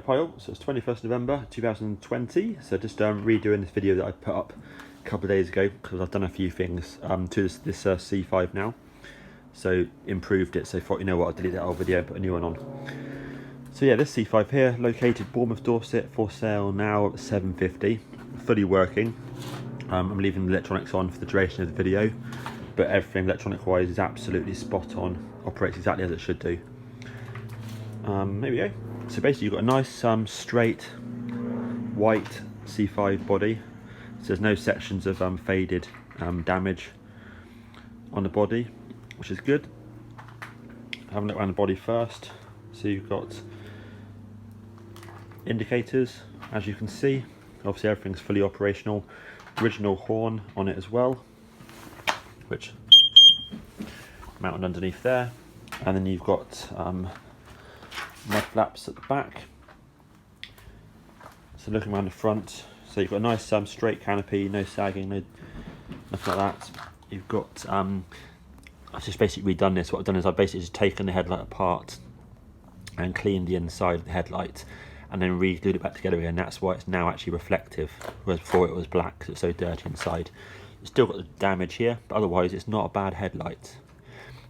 pile. So it's 21st November 2020. So just redoing this video that I put up a couple of days ago because I've done a few things to this C5 now. So improved it. So I thought, you know what, I'll delete that old video and put a new one on. So yeah, this C5 here, located Bournemouth, Dorset, for sale now at 750, fully working. I'm leaving the electronics on for the duration of the video, but everything electronic wise is absolutely spot on, operates exactly as it should do. There we go. So basically you've got a nice straight white C5 body, so there's no sections of faded damage on the body, which is good. Have a look around the body first. So you've got indicators, as you can see, obviously everything's fully operational. Original horn on it as well, which mounted underneath there, and then you've got mud flaps at the back. So looking around the front, so you've got a nice straight canopy, no sagging, no nothing like that. You've got I've just basically redone this. What I've done is I've basically just taken the headlight apart and cleaned the inside of the headlight and then re-glued it back together again. That's why it's now actually reflective, whereas before it was black because it's so dirty inside. It's still got the damage here, but otherwise it's not a bad headlight.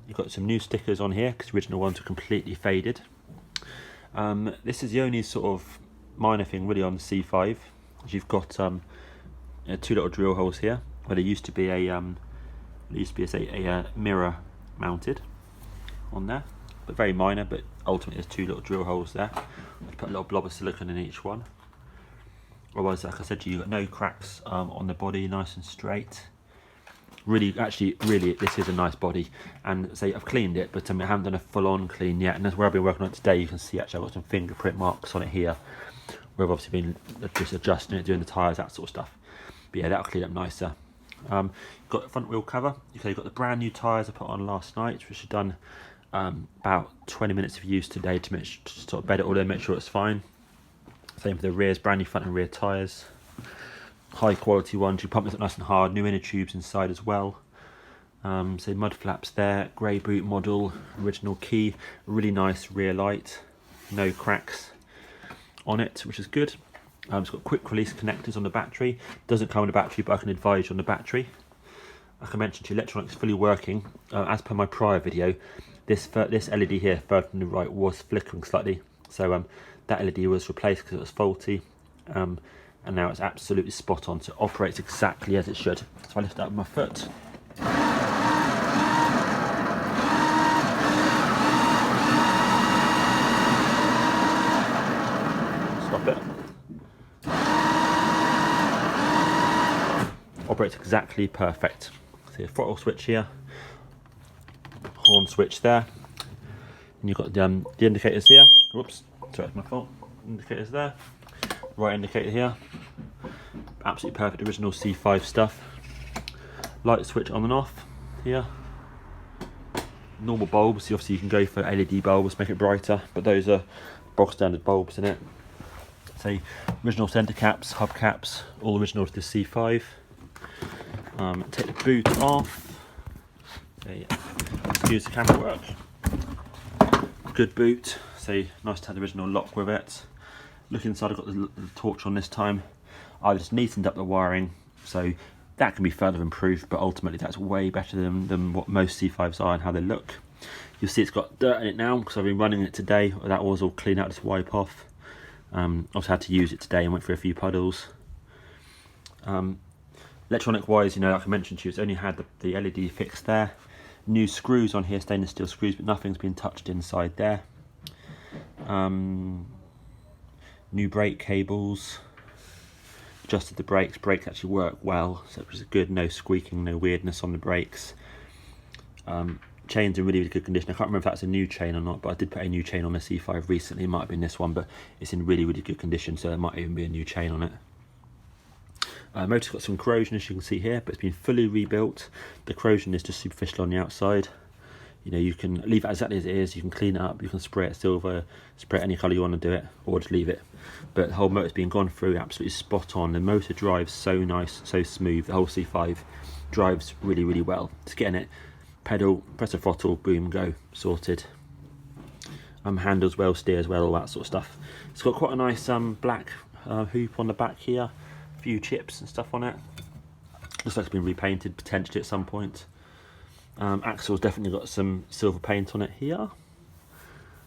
You've got some new stickers on here because the original ones are completely faded. This is the only sort of minor thing really on the C5. You've got two little drill holes here where there used to be a mirror mounted on there, but very minor. But ultimately there's two little drill holes there. I've put a little blob of silicone in each one. Otherwise, like I said to you, you've got no cracks on the body, nice and straight. Really, this is a nice body. And say I've cleaned it, but I haven't done a full-on clean yet. And that's where I've been working on it today. You can see actually I've got some fingerprint marks on it here, where I've obviously been just adjusting it, doing the tyres, that sort of stuff. But yeah, that'll clean up nicer. You've got the front wheel cover. Okay, you've got the brand new tyres I put on last night, which I've done about 20 minutes of use today to sort of bed it all in, make sure it's fine. Same for the rears, brand new front and rear tyres. High quality ones. You pump this up nice and hard. New inner tubes inside as well. So mud flaps there. Grey boot model. Original key. Really nice rear light. No cracks on it, which is good. It's got quick release connectors on the battery. Doesn't come with a battery, but I can advise you on the battery. Like I mentioned to you, electronics fully working. As per my prior video, this LED here, further from the right, was flickering slightly. So that LED was replaced because it was faulty. And now it's absolutely spot on. So it operates exactly as it should. So if I lift it up with my foot. Stop it. Operates exactly perfect. So throttle switch here, horn switch there, and you've got the indicators here. Whoops, sorry, that's my fault. Indicators there, right indicator here. Absolutely perfect original C5 stuff. Light switch on and off here. Normal bulbs, obviously you can go for LED bulbs, make it brighter, but those are bog standard bulbs in it. So original centre caps, hub caps, all original to the C5. Take the boot off. There you go. Excuse the camera work. Good boot. So nice to have the original lock with it. Look inside, I've got the torch on this time. I just neatened up the wiring, so that can be further improved, but ultimately that's way better than what most C5s are and how they look. You'll see it's got dirt in it now because I've been running it today. That was all clean out, just wipe off. Also had to use it today and went for a few puddles. Electronic wise, you know, like I mentioned to you, it's only had the LED fixed there. New screws on here, stainless steel screws, but nothing's been touched inside there. New brake cables. Adjusted the brakes. Brakes actually work well, so it was good. No squeaking, no weirdness on the brakes. Chains in really, really good condition. I can't remember if that's a new chain or not, but I did put a new chain on the C5 recently. It might have been this one, but it's in really, really good condition, so there might even be a new chain on it. Motor's got some corrosion, as you can see here, but it's been fully rebuilt. The corrosion is just superficial on the outside. You know, you can leave it exactly as it is. You can clean it up. You can spray it silver, spray it any colour you want to do it, or just leave it. But the whole motor's been gone through absolutely spot on. The motor drives so nice, so smooth. The whole C5 drives really, really well. Just getting it, pedal, press the throttle, boom, go, sorted. handles well, steers well, all that sort of stuff. It's got quite a nice black hoop on the back here, a few chips and stuff on it. Looks like it's been repainted potentially at some point. Axle's definitely got some silver paint on it here,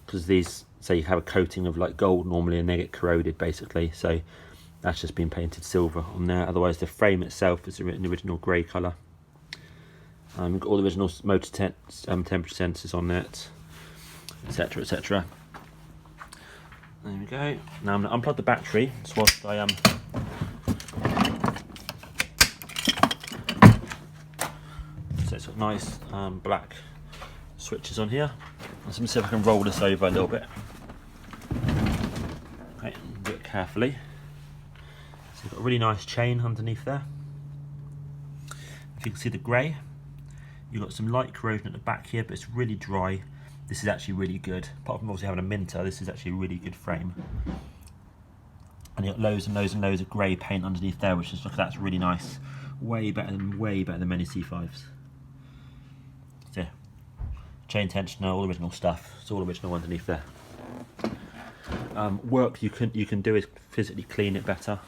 because these, say you have a coating of like gold normally and they get corroded basically, so that's just been painted silver on there. Otherwise the frame itself is in the original grey colour. Got all the original motor temperature sensors on it, etc, etc. There we go. Now I'm going to unplug the battery, so whilst I so it's got nice black switches on here. Let me see if I can roll this over a little bit. Okay, do it carefully. So you've got a really nice chain underneath there. If you can see the grey, you've got some light corrosion at the back here, but it's really dry. This is actually really good. Apart from obviously having a minter, this is actually a really good frame. And you've got loads and loads and loads of grey paint underneath there, which is, look, that's really nice. Way better than many C5s. So, chain tensioner, all original stuff. It's all original underneath there. Work you can do is physically clean it better.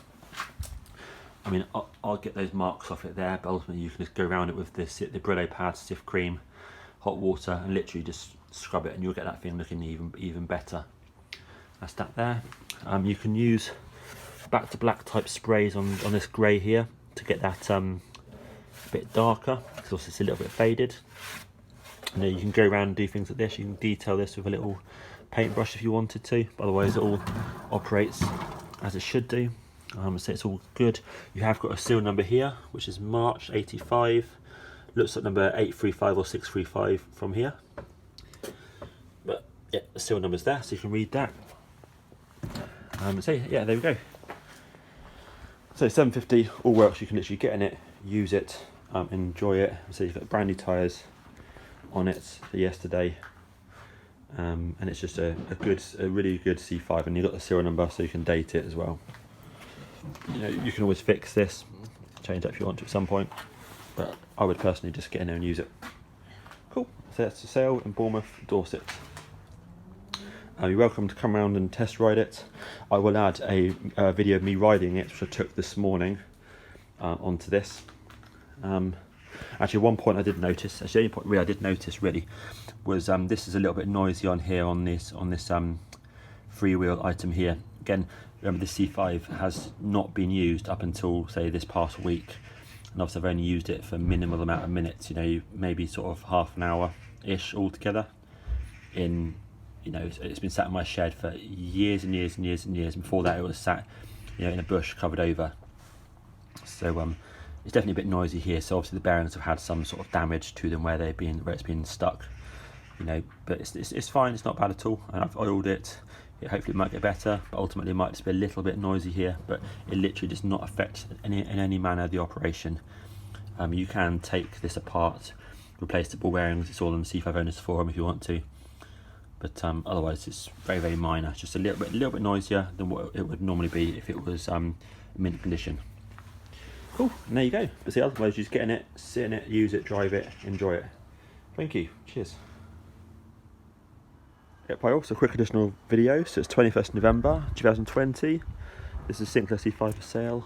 I mean, I'll get those marks off it there, but ultimately you can just go around it with the Brillo pad, stiff cream, hot water, and literally just scrub it, and you'll get that thing looking even better. That's that there. You can use back to black type sprays on this grey here to get that a bit darker, because also it's a little bit faded. And then you can go around and do things like this. You can detail this with a little paintbrush if you wanted to, but otherwise it all operates as it should do. So it's all good. You have got a serial number here, which is March 85. Looks like number 835 or 635 from here. But yeah, the serial number's there, so you can read that. So yeah, there we go. So 750 all works. You can literally get in it, use it, enjoy it. So you've got brand new tyres on it for yesterday. And it's just a really good C5, and you've got the serial number so you can date it as well. You know, you can always fix this, change that if you want to at some point, but I would personally just get in there and use it. Cool. So that's the sale in Bournemouth, Dorset. You're welcome to come around and test ride it. I will add a video of me riding it, which I took this morning, onto this. Actually, one point I did notice, actually the only point really I did notice really, was this is a little bit noisy on here on this freewheel item here. Again, remember this C5 has not been used up until say this past week, and obviously I've only used it for minimal amount of minutes, you know, maybe sort of half an hour ish altogether. In, you know, it's been sat in my shed for years and years and years and years, and before that it was sat, you know, in a bush covered over. So it's definitely a bit noisy here, so obviously the bearings have had some sort of damage to them where it's been stuck, you know, but it's fine, it's not bad at all, and I've oiled it. Hopefully it might get better, but ultimately it might just be a little bit noisy here, but it literally does not affect in any manner the operation. You can take this apart, replace the ball bearings, it's all on the C5 owners forum if you want to, but otherwise it's very minor. It's just a little bit noisier than what it would normally be if it was mint condition. Cool, and there you go. But see, otherwise you just get in it, sit in it, use it, drive it, enjoy it. Thank you, cheers. Yep, also a quick additional video. So it's 21st November 2020. This is Sinclair C5 For Sale.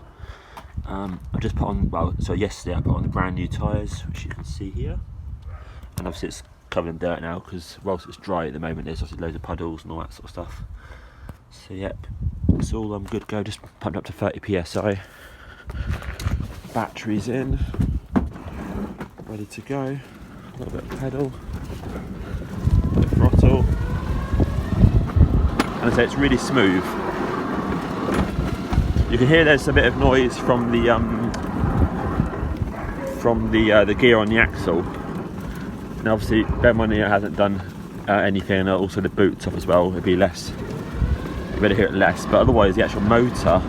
I've just put on, yesterday I put on the brand new tyres, which you can see here. And obviously it's covered in dirt now, because whilst it's dry at the moment, there's obviously loads of puddles and all that sort of stuff. So yep, it's all good go. Just pumped up to 30 psi. Batteries in, ready to go. A little bit of pedal, a bit of throttle. And I say it's really smooth. You can hear there's a bit of noise from the gear on the axle. And obviously, bear in mind it hasn't done anything, and also the boot's off as well. It'd be less. You better hear it less. But otherwise, the actual motor,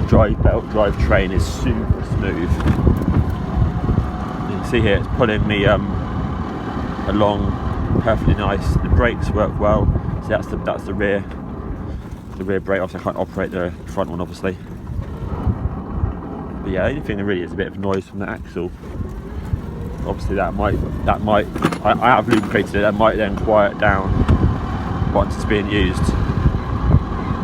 drive belt, drive train is super smooth. You can see here it's pulling me along perfectly nice. The brakes work well. So that's the rear brake. Obviously I can't operate the front one obviously. But yeah, the only thing that really is a bit of noise from the axle. Obviously that might I have lubricated it, that might then quiet down once it's being used.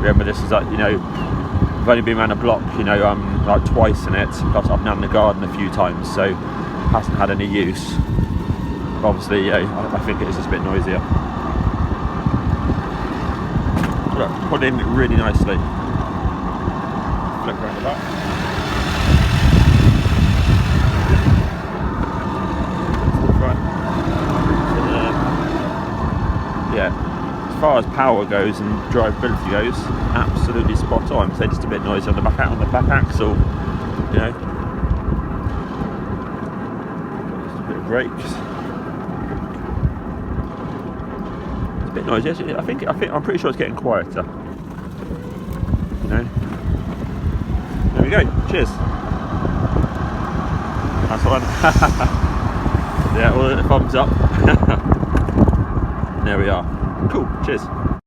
Remember, this is like, you know, I've only been around a block, you know, like twice in it, plus I've done the garden a few times, so hasn't had any use. But obviously, yeah, I think it is just a bit noisier. Look, put in really nicely. Flip around the back. Yeah, as far as power goes and drivability goes, absolutely spot on. So just a bit noisy on the back axle, you know. Just a bit of brakes. It's a bit noisy. I'm pretty sure it's getting quieter. You know. There we go. Cheers. That's one. Yeah, all the thumbs up. There we are. Cool. Cheers.